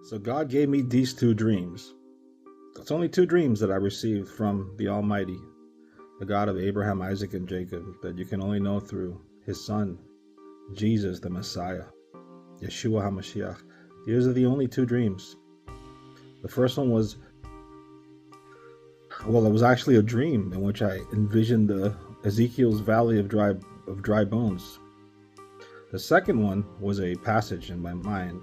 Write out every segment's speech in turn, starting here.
So God gave me these two dreams. That's only two dreams that I received from the Almighty, the God of Abraham, Isaac, and Jacob, that you can only know through his son, Jesus, the Messiah, Yeshua Ha'Mashiach. These are the only two dreams. The first one was, it was actually a dream in which I envisioned Ezekiel's valley of dry bones. The second one was a passage in my mind.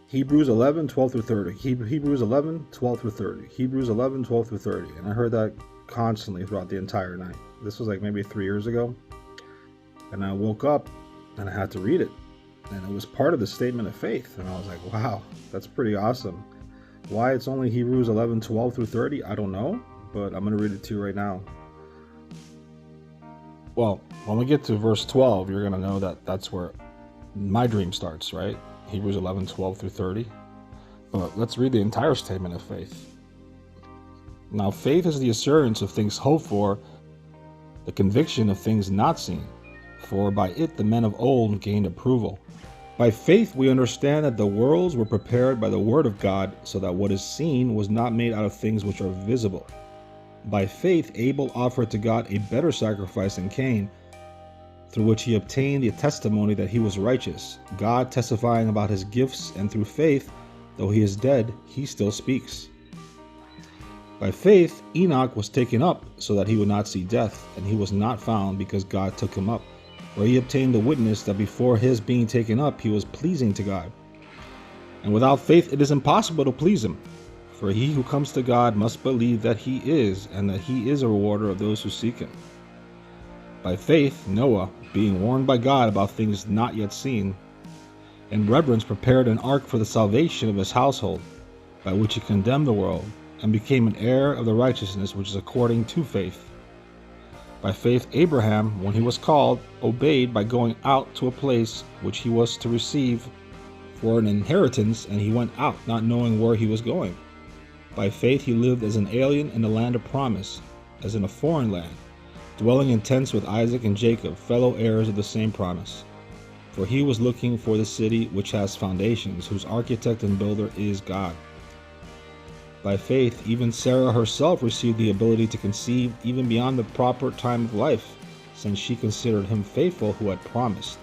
Hebrews 11, 12 through 30. Hebrews 11, 12 through 30. Hebrews 11, 12 through 30. And I heard that constantly throughout the entire night. This was like maybe 3 years ago. And I woke up and I had to read it. And it was part of the statement of faith. And I was like, wow, that's pretty awesome. Why it's only Hebrews 11, 12 through 30, I don't know. But I'm going to read it to you right now. Well, when we get to verse 12, you're going to know that that's where my dream starts, right? Hebrews 11, 12 through 30. But let's read the entire statement of faith. Now, faith is the assurance of things hoped for, the conviction of things not seen. For by it the men of old gained approval. By faith we understand that the worlds were prepared by the word of God, so that what is seen was not made out of things which are visible. By faith Abel offered to God a better sacrifice than Cain, through which he obtained the testimony that he was righteous, God testifying about his gifts, and through faith, though he is dead, he still speaks. By faith Enoch was taken up, so that he would not see death, and he was not found, because God took him up, where he obtained the witness that before his being taken up he was pleasing to God. And without faith it is impossible to please him, for he who comes to God must believe that he is, and that he is a rewarder of those who seek him. By faith Noah, being warned by God about things not yet seen, in reverence prepared an ark for the salvation of his household, by which he condemned the world, and became an heir of the righteousness which is according to faith. By faith Abraham, when he was called, obeyed by going out to a place which he was to receive for an inheritance, and he went out, not knowing where he was going. By faith he lived as an alien in the land of promise, as in a foreign land, dwelling in tents with Isaac and Jacob, fellow heirs of the same promise. For he was looking for the city which has foundations, whose architect and builder is God. By faith, even Sarah herself received the ability to conceive even beyond the proper time of life, since she considered him faithful who had promised.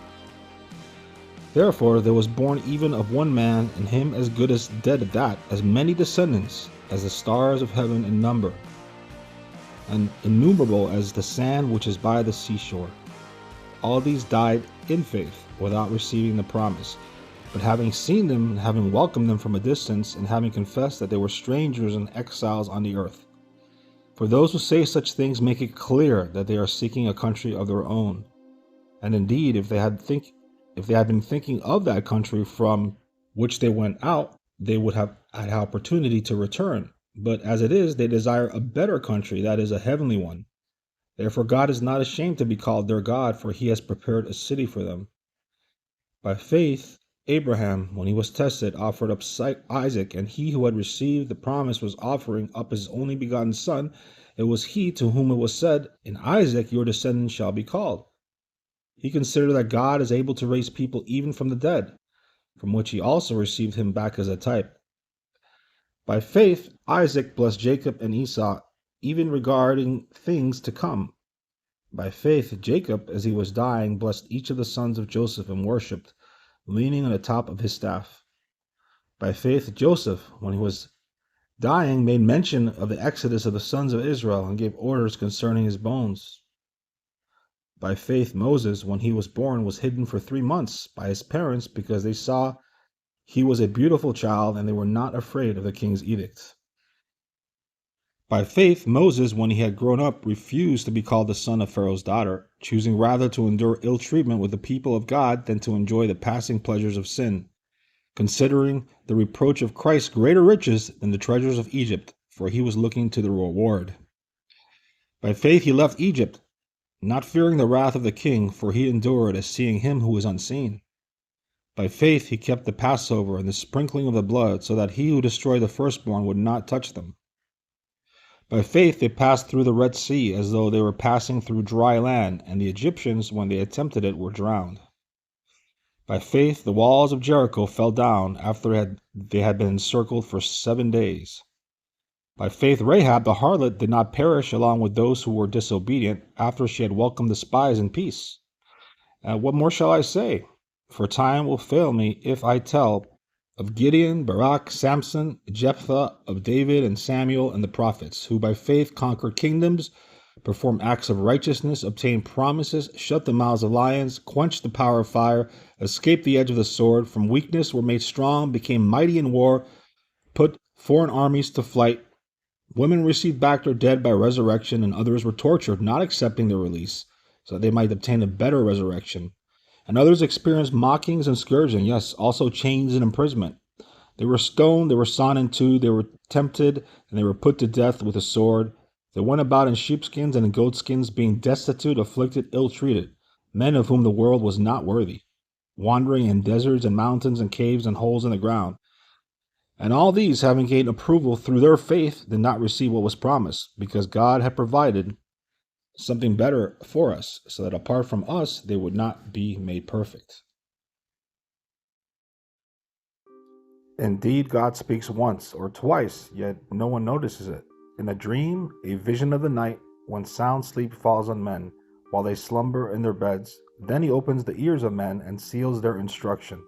Therefore there was born even of one man, and him as good as dead at that, as many descendants as the stars of heaven in number, and innumerable as the sand which is by the seashore. All these died in faith, without receiving the promise, but having seen them, and having welcomed them from a distance, and having confessed that they were strangers and exiles on the earth. For those who say such things make it clear that they are seeking a country of their own. And indeed, if they had been thinking of that country from which they went out, they would have had opportunity to return. But as it is, they desire a better country, that is, a heavenly one. Therefore God is not ashamed to be called their God, for he has prepared a city for them. By faith Abraham, when he was tested, offered up Isaac, and he who had received the promise was offering up his only begotten son. It was he to whom it was said, "In Isaac your descendants shall be called." He considered that God is able to raise people even from the dead, from which he also received him back as a type. By faith Isaac blessed Jacob and Esau, even regarding things to come. By faith Jacob, as he was dying, blessed each of the sons of Joseph and worshipped, leaning on the top of his staff. By faith Joseph, when he was dying, made mention of the exodus of the sons of Israel, and gave orders concerning his bones. By faith Moses, when he was born, was hidden for 3 months by his parents, because they saw he was a beautiful child, and they were not afraid of the king's edict. By faith Moses, when he had grown up, refused to be called the son of Pharaoh's daughter, choosing rather to endure ill treatment with the people of God than to enjoy the passing pleasures of sin, considering the reproach of Christ greater riches than the treasures of Egypt, for he was looking to the reward. By faith he left Egypt, not fearing the wrath of the king, for he endured as seeing him who is unseen. By faith he kept the Passover and the sprinkling of the blood, so that he who destroyed the firstborn would not touch them. By faith they passed through the Red Sea as though they were passing through dry land, and the Egyptians, when they attempted it, were drowned. By faith, the walls of Jericho fell down after they had been encircled for 7 days. By faith, Rahab the harlot did not perish along with those who were disobedient after she had welcomed the spies in peace. What more shall I say? For time will fail me if I tell of Gideon, Barak, Samson, Jephthah, of David and Samuel and the prophets, who by faith conquered kingdoms, performed acts of righteousness, obtained promises, shut the mouths of lions, quenched the power of fire, escaped the edge of the sword, from weakness were made strong, became mighty in war, put foreign armies to flight. Women received back their dead by resurrection, and others were tortured, not accepting their release, so that they might obtain a better resurrection. And others experienced mockings and scourging, yes, also chains and imprisonment. They were stoned, they were sawn in two, they were tempted, and they were put to death with a sword. They went about in sheepskins and in goatskins, being destitute, afflicted, ill-treated, men of whom the world was not worthy, wandering in deserts and mountains and caves and holes in the ground. And all these, having gained approval through their faith, did not receive what was promised, because God had provided something better for us, so that apart from us, they would not be made perfect. Indeed, God speaks once or twice, yet no one notices it. In a dream, a vision of the night, when sound sleep falls on men, while they slumber in their beds, then he opens the ears of men and seals their instruction.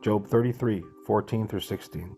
Job 33:14-16.